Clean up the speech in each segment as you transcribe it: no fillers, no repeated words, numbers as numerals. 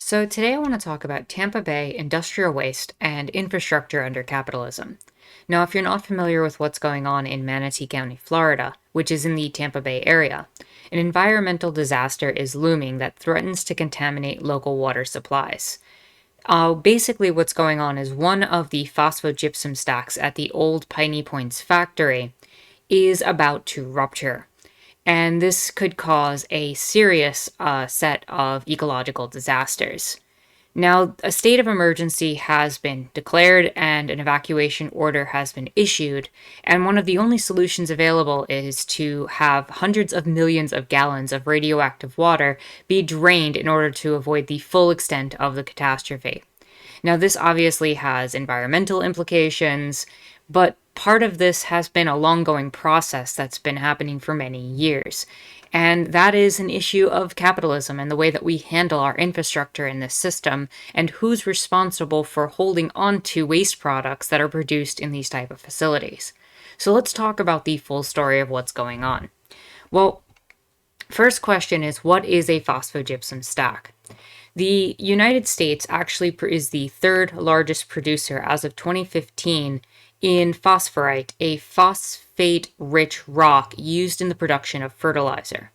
So, today I want to talk about Tampa Bay industrial waste and infrastructure under capitalism. Now, if you're not familiar with what's going on in Manatee County, Florida, which is in the Tampa Bay area, an environmental disaster is looming that threatens to contaminate local water supplies. Basically, what's going on is one of the phosphogypsum stacks at the old Piney Points factory is about to rupture. And this could cause a serious set of ecological disasters. Now, a state of emergency has been declared and an evacuation order has been issued, and one of the only solutions available is to have hundreds of millions of gallons of radioactive water be drained in order to avoid the full extent of the catastrophe. Now, this obviously has environmental implications, but part of this has been a long-going process that's been happening for many years. And that is an issue of capitalism and the way that we handle our infrastructure in this system and who's responsible for holding on to waste products that are produced in these type of facilities. So let's talk about the full story of what's going on. Well, first question is, what is a phosphogypsum stack? The United States actually is the third largest producer as of 2015 in phosphorite, a phosphate-rich rock used in the production of fertilizer.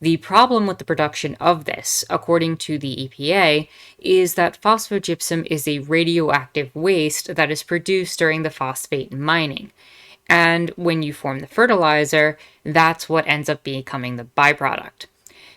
The problem with the production of this, according to the EPA, is that phosphogypsum is a radioactive waste that is produced during the phosphate mining. And when you form the fertilizer, that's what ends up becoming the byproduct.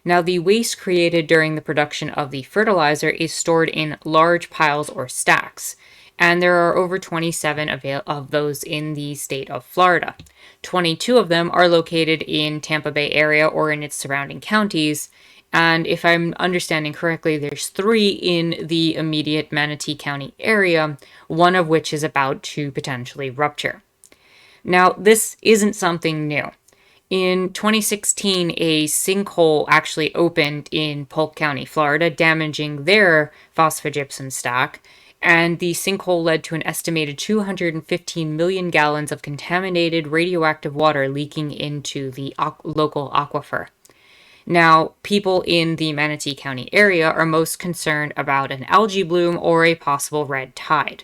Now, the waste created during the production of the fertilizer is stored in large piles or stacks, and there are over 27 of those in the state of Florida. 22 of them are located in Tampa Bay area or in its surrounding counties, and if I'm understanding correctly, there's 3 in the immediate Manatee County area, one of which is about to potentially rupture. Now, this isn't something new. In 2016, a sinkhole actually opened in Polk County, Florida, damaging their phosphogypsum stack, and the sinkhole led to an estimated 215 million gallons of contaminated radioactive water leaking into the local aquifer. Now, people in the Manatee County area are most concerned about an algae bloom or a possible red tide.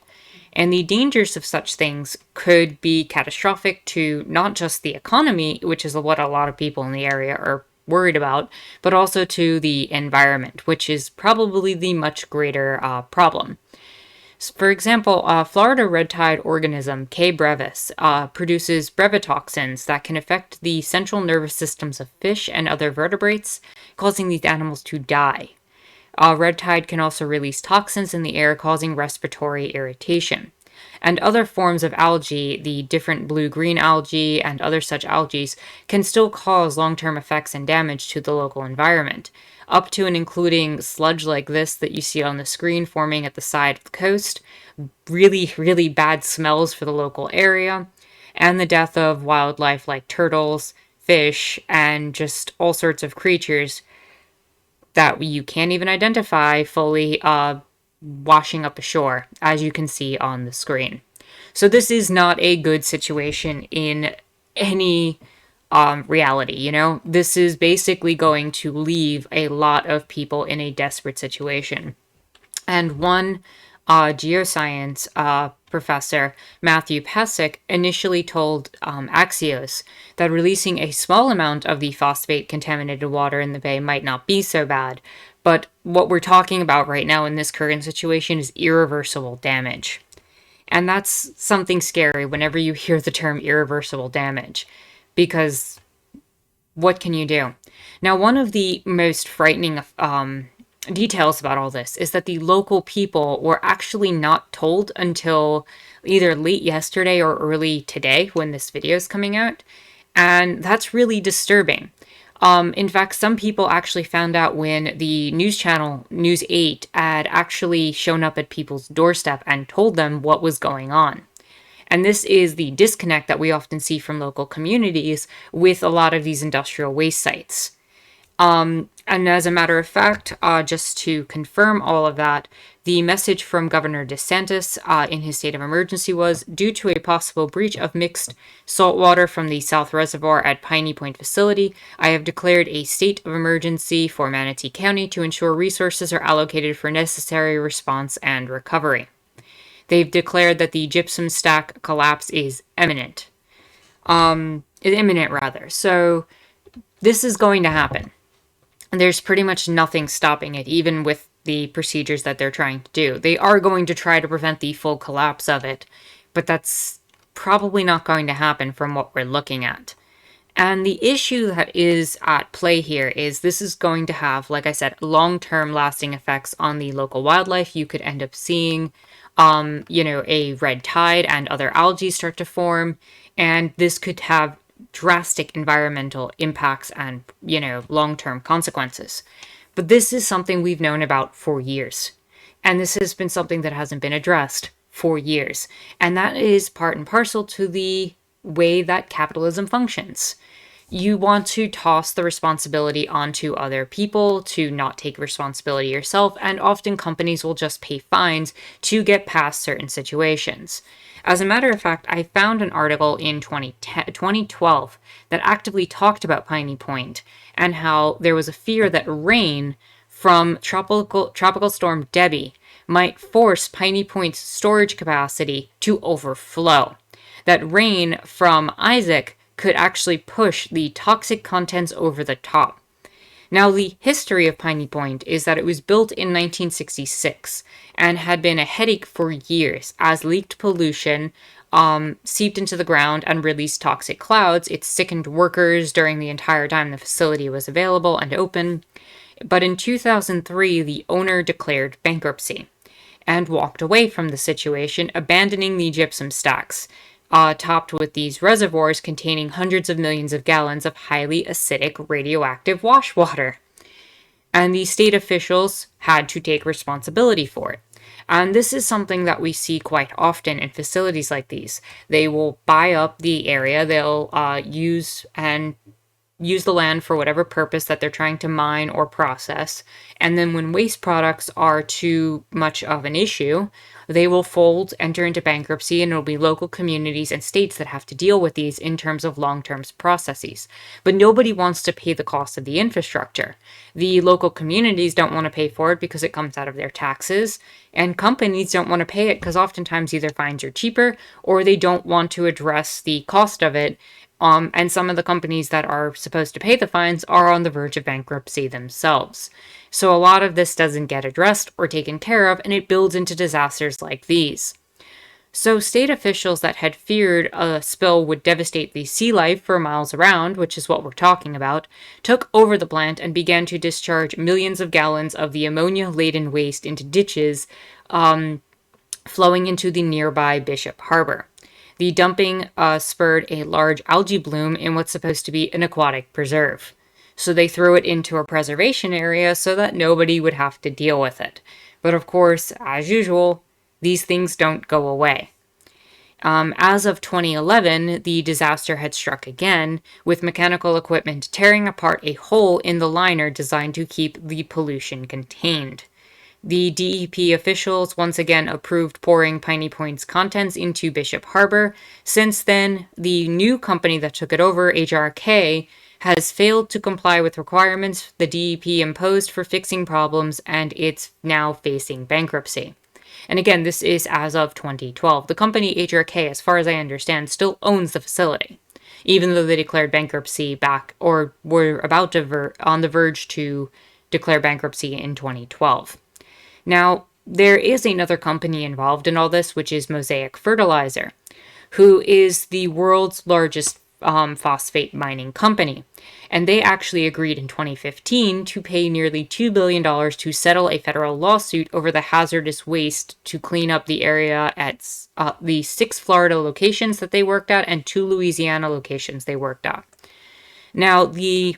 And the dangers of such things could be catastrophic to not just the economy, which is what a lot of people in the area are worried about, but also to the environment, which is probably the much greater problem. For example, Florida red tide organism K. brevis produces brevetoxins that can affect the central nervous systems of fish and other vertebrates, causing these animals to die. Red tide can also release toxins in the air, causing respiratory irritation. And other forms of algae, the different blue-green algae and other such algae, can still cause long-term effects and damage to the local environment, up to and including sludge like this that you see on the screen forming at the side of the coast, really, really bad smells for the local area, and the death of wildlife like turtles, fish, and just all sorts of creatures that you can't even identify fully washing up ashore, as you can see on the screen. So this is not a good situation in any reality, This is basically going to leave a lot of people in a desperate situation. And one geoscience professor, Matthew Pesek, initially told Axios that releasing a small amount of the phosphate-contaminated water in the bay might not be so bad, but what we're talking about right now in this current situation is irreversible damage. And that's something scary whenever you hear the term irreversible damage, because what can you do? Now, one of the most frightening details about all this is that the local people were actually not told until either late yesterday or early today when this video is coming out, and that's really disturbing. In fact, some people actually found out when the news channel News 8 had actually shown up at people's doorstep and told them what was going on. And this is the disconnect that we often see from local communities with a lot of these industrial waste sites. And as a matter of fact, just to confirm all of that, the message from Governor DeSantis in his state of emergency was, due to a possible breach of mixed saltwater from the South Reservoir at Piney Point facility, I have declared a state of emergency for Manatee County to ensure resources are allocated for necessary response and recovery. They've declared that the gypsum stack collapse is imminent. Imminent, rather. So this is going to happen. There's pretty much nothing stopping it, even with the procedures that they're trying to do. They are going to try to prevent the full collapse of it, but that's probably not going to happen from what we're looking at. And the issue that is at play here is this is going to have, like I said, long-term lasting effects on the local wildlife. You could end up seeing, a red tide and other algae start to form, and this could have drastic environmental impacts and, long-term consequences. But this is something we've known about for years. And this has been something that hasn't been addressed for years. And that is part and parcel to the way that capitalism functions. You want to toss the responsibility onto other people to not take responsibility yourself, and often companies will just pay fines to get past certain situations. As a matter of fact, I found an article in 2012 that actively talked about Piney Point and how there was a fear that rain from tropical storm Debbie might force Piney Point's storage capacity to overflow. That rain from Isaac could actually push the toxic contents over the top. Now, the history of Piney Point is that it was built in 1966 and had been a headache for years as leaked pollution seeped into the ground and released toxic clouds. It sickened workers during the entire time the facility was available and open. But in 2003, the owner declared bankruptcy and walked away from the situation, abandoning the gypsum stacks, topped with these reservoirs containing hundreds of millions of gallons of highly acidic radioactive wash water. And the state officials had to take responsibility for it. And this is something that we see quite often in facilities like these. They will buy up the area, they'll use the land for whatever purpose that they're trying to mine or process. And then when waste products are too much of an issue, they will fold, enter into bankruptcy, and it'll be local communities and states that have to deal with these in terms of long-term processes. But nobody wants to pay the cost of the infrastructure. The local communities don't want to pay for it because it comes out of their taxes, and companies don't want to pay it because oftentimes either fines are cheaper or they don't want to address the cost of it. And some of the companies that are supposed to pay the fines are on the verge of bankruptcy themselves. So a lot of this doesn't get addressed or taken care of, and it builds into disasters like these. So state officials that had feared a spill would devastate the sea life for miles around, which is what we're talking about, took over the plant and began to discharge millions of gallons of the ammonia-laden waste into ditches, flowing into the nearby Bishop Harbor. The dumping spurred a large algae bloom in what's supposed to be an aquatic preserve. So they threw it into a preservation area so that nobody would have to deal with it. But of course, as usual, these things don't go away. As of 2011, the disaster had struck again, with mechanical equipment tearing apart a hole in the liner designed to keep the pollution contained. The DEP officials once again approved pouring Piney Point's contents into Bishop Harbor. Since then, the new company that took it over, HRK, has failed to comply with requirements the DEP imposed for fixing problems, and it's now facing bankruptcy. And again, this is as of 2012. The company HRK, as far as I understand, still owns the facility, even though they declared bankruptcy back, or were about to on the verge to declare bankruptcy in 2012. Now, there is another company involved in all this, which is Mosaic Fertilizer, who is the world's largest phosphate mining company. And they actually agreed in 2015 to pay nearly $2 billion to settle a federal lawsuit over the hazardous waste to clean up the area at the 6 Florida locations that they worked at and 2 Louisiana locations they worked at. Now, the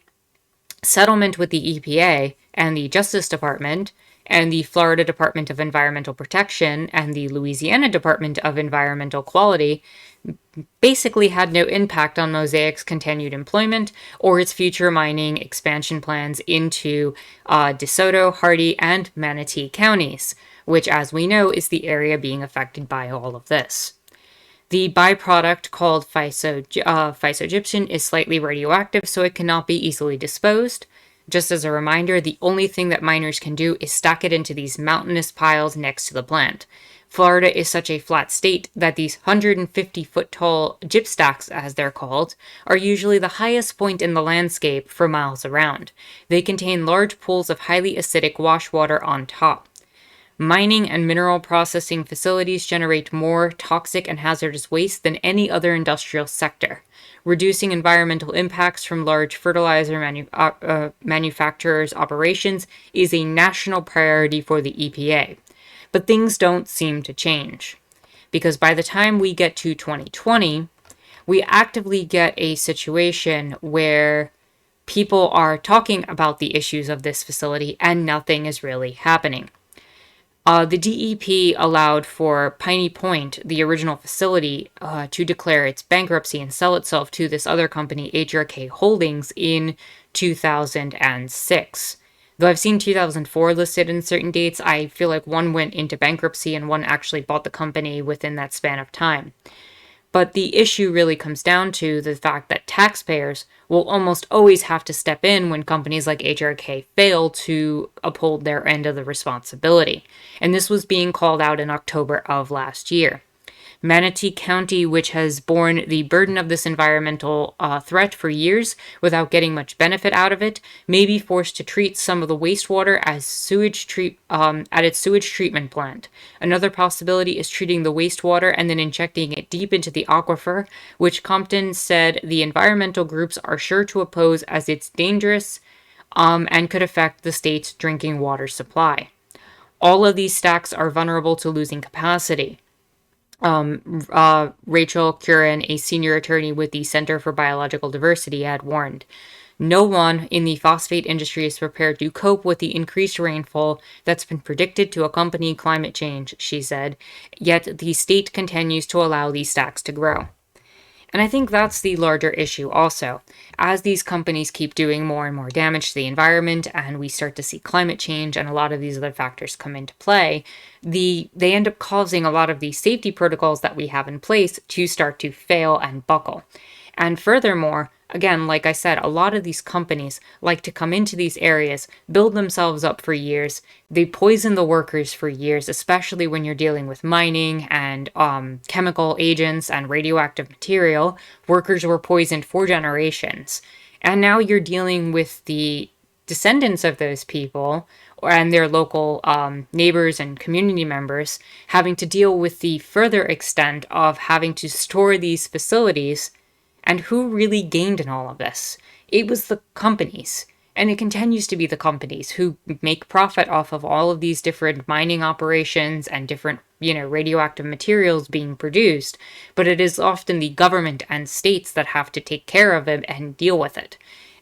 settlement with the EPA and the Justice Department and the Florida Department of Environmental Protection and the Louisiana Department of Environmental Quality basically had no impact on Mosaic's continued employment or its future mining expansion plans into DeSoto, Hardee, and Manatee counties, which, as we know, is the area being affected by all of this. The byproduct, called phosphogypsum, is slightly radioactive, so it cannot be easily disposed. Just as a reminder, the only thing that miners can do is stack it into these mountainous piles next to the plant. Florida is such a flat state that these 150-foot tall gypstacks, as they're called, are usually the highest point in the landscape for miles around. They contain large pools of highly acidic wash water on top. Mining and mineral processing facilities generate more toxic and hazardous waste than any other industrial sector. Reducing environmental impacts from large fertilizer manufacturers' operations is a national priority for the EPA. But things don't seem to change, because by the time we get to 2020, we actively get a situation where people are talking about the issues of this facility and nothing is really happening. The DEP allowed for Piney Point, the original facility, to declare its bankruptcy and sell itself to this other company, HRK Holdings, in 2006. Though I've seen 2004 listed in certain dates, I feel like one went into bankruptcy and one actually bought the company within that span of time. But the issue really comes down to the fact that taxpayers will almost always have to step in when companies like HRK fail to uphold their end of the responsibility. And this was being called out in October of last year. Manatee County, which has borne the burden of this environmental threat for years without getting much benefit out of it, may be forced to treat some of the wastewater as at its sewage treatment plant. Another possibility is treating the wastewater and then injecting it deep into the aquifer, which Compton said the environmental groups are sure to oppose as it's dangerous and could affect the state's drinking water supply. All of these stacks are vulnerable to losing capacity. Rachel Curran, a senior attorney with the Center for Biological Diversity, had warned. No one in the phosphate industry is prepared to cope with the increased rainfall that's been predicted to accompany climate change, she said, yet the state continues to allow these stacks to grow. And I think that's the larger issue also. As these companies keep doing more and more damage to the environment and we start to see climate change and a lot of these other factors come into play, they end up causing a lot of these safety protocols that we have in place to start to fail and buckle. And furthermore, again, like I said, a lot of these companies like to come into these areas, build themselves up for years. They poison the workers for years, especially when you're dealing with mining and chemical agents and radioactive material. Workers were poisoned for generations. And now you're dealing with the descendants of those people and their local neighbors and community members having to deal with the further extent of having to store these facilities. And who really gained in all of this? It was the companies. And it continues to be the companies who make profit off of all of these different mining operations and different, radioactive materials being produced. But it is often the government and states that have to take care of it and deal with it.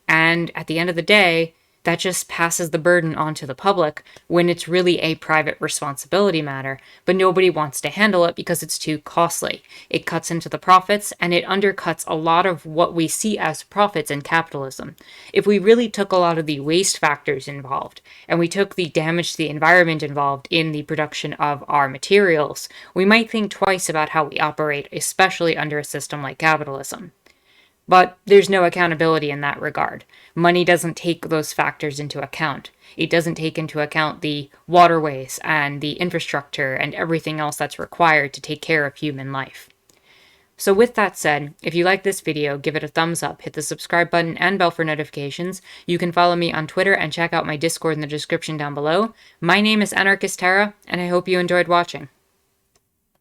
And at the end of the day, that just passes the burden on to the public when it's really a private responsibility matter, but nobody wants to handle it because it's too costly. It cuts into the profits, and it undercuts a lot of what we see as profits in capitalism. If we really took a lot of the waste factors involved, and we took the damage to the environment involved in the production of our materials, we might think twice about how we operate, especially under a system like capitalism. But there's no accountability in that regard. Money doesn't take those factors into account. It doesn't take into account the waterways and the infrastructure and everything else that's required to take care of human life. So with that said, if you like this video, give it a thumbs up, hit the subscribe button and bell for notifications. You can follow me on Twitter and check out my Discord in the description down below. My name is Anarchist Tara, and I hope you enjoyed watching.